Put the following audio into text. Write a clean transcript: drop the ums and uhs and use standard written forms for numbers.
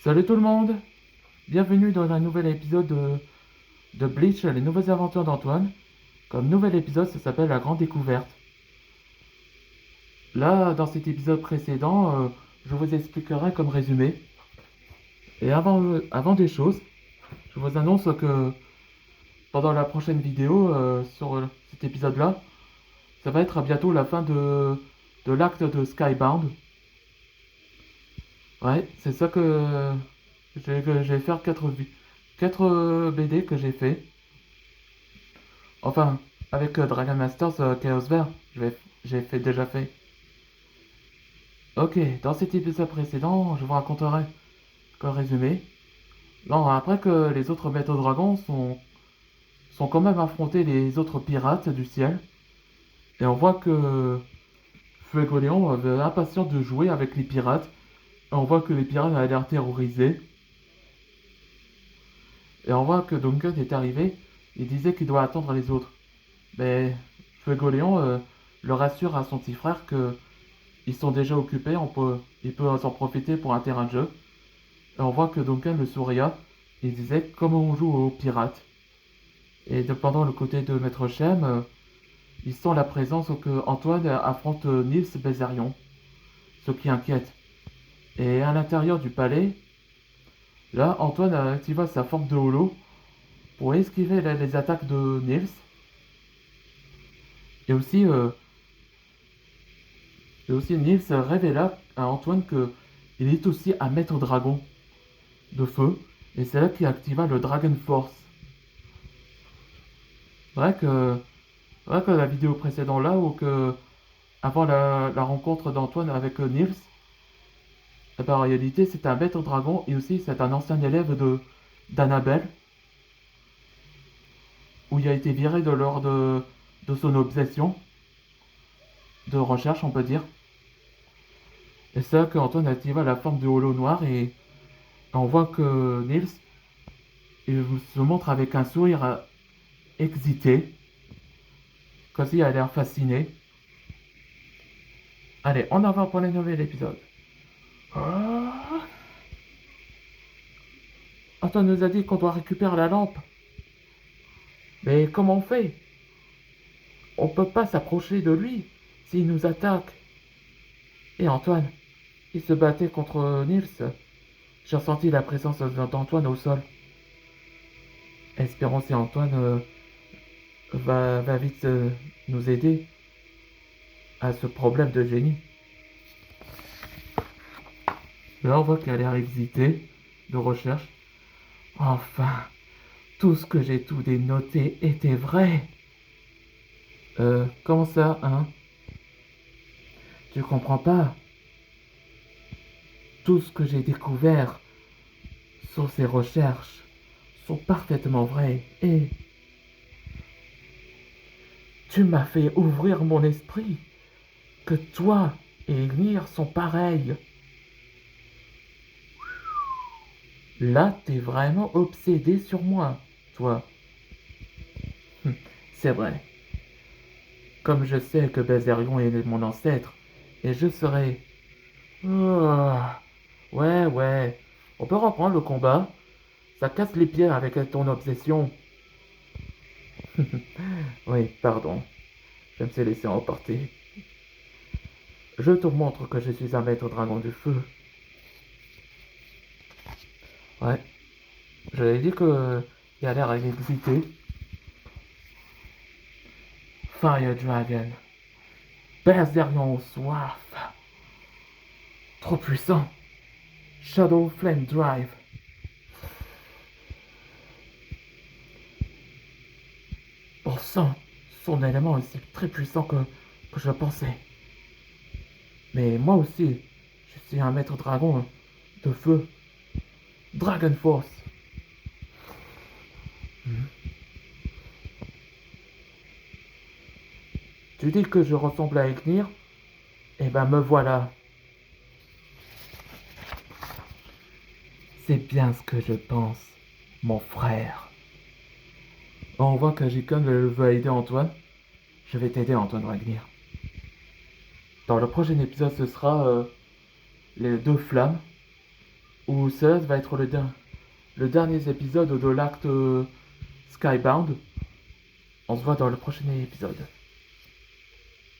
Salut tout le monde! Bienvenue dans un nouvel épisode de Bleach, les nouvelles aventures d'Antoine. Comme nouvel épisode, ça s'appelle La Grande Découverte. Là, dans cet épisode précédent, je vous expliquerai comme résumé. Et avant des choses, je vous annonce que pendant la prochaine vidéo sur cet épisode-là, ça va être à bientôt la fin de l'acte de Skybound. Ouais, c'est ça que je vais faire 4 BD que j'ai fait. Enfin, avec Dragon Masters Chaos Vert, déjà fait. Ok, dans cet épisode précédent, je vous raconterai comme résumé. Non, après que les autres maîtres dragons sont quand même affrontés les autres pirates du ciel. Et on voit que Fuegoleon est impatient de jouer avec les pirates. Et on voit que les pirates ont l'air terrorisés. Et on voit que Duncan est arrivé. Il disait qu'il doit attendre les autres. Mais Fuegoleon le rassure à son petit frère que ils sont déjà occupés, il peut en profiter pour un terrain de jeu. Et on voit que Duncan le sourire. Il disait comment on joue aux pirates. Et pendant le côté de Maître Shem, ils sent la présence que Antoine affronte Nils Bezerion, ce qui inquiète. Et à l'intérieur du palais, là, Antoine a activé sa forme de holo pour esquiver les attaques de Nils. Et aussi, Nils révéla à Antoine que il est aussi un maître dragon de feu. Et c'est là qu'il activa le Dragon Force. Vrai que, vrai que la vidéo précédente là, ou que avant la rencontre d'Antoine avec Nils, eh ben, en réalité c'est un maître dragon et aussi c'est un ancien élève d'Annabelle, où il a été viré de l'ordre de son obsession de recherche, on peut dire. Et c'est là qu'Antoine activa la forme de holo noir et on voit que Nils il se montre avec un sourire excité, comme s'il a l'air fasciné. Allez, en avant pour le nouvel épisode. Ah, Antoine nous a dit qu'on doit récupérer la lampe. Mais comment on fait? On peut pas s'approcher de lui s'il nous attaque. Et Antoine, il se battait contre Nils. J'ai ressenti la présence d'Antoine au sol. Espérons si Antoine va vite nous aider à ce problème de génie. Là, on voit qu'elle a l'air excitée de recherche. Enfin, tout ce que j'ai tout dénoté était vrai. Comment ça, hein? Tu comprends pas? Tout ce que j'ai découvert sur ces recherches sont parfaitement vraies et tu m'as fait ouvrir mon esprit que toi et Ignir sont pareils. Là, t'es vraiment obsédé sur moi, toi. C'est vrai. Comme je sais que Bezerion est mon ancêtre, et je serai... Oh, ouais, on peut reprendre le combat. Ça casse les pieds avec ton obsession. Oui, pardon. Je me suis laissé emporter. Je te montre que je suis un maître dragon du feu. Ouais, je l'ai dit que il a l'air excité. Fire Dragon. Bezerion soif. Trop puissant. Shadow Flame Drive. Pourtant, son élément est très puissant que je pensais. Mais moi aussi, je suis un maître dragon de feu. Dragon Force. Hmm. Tu dis que je ressemble à Eknir? Eh ben me voilà. C'est bien ce que je pense, mon frère. On voit que Jikon veut aider Antoine. Je vais t'aider, Antoine Ragnir. Dans le prochain épisode, ce sera les deux flammes. où ce va être le dernier épisode de l'acte Skybound. On se voit dans le prochain épisode.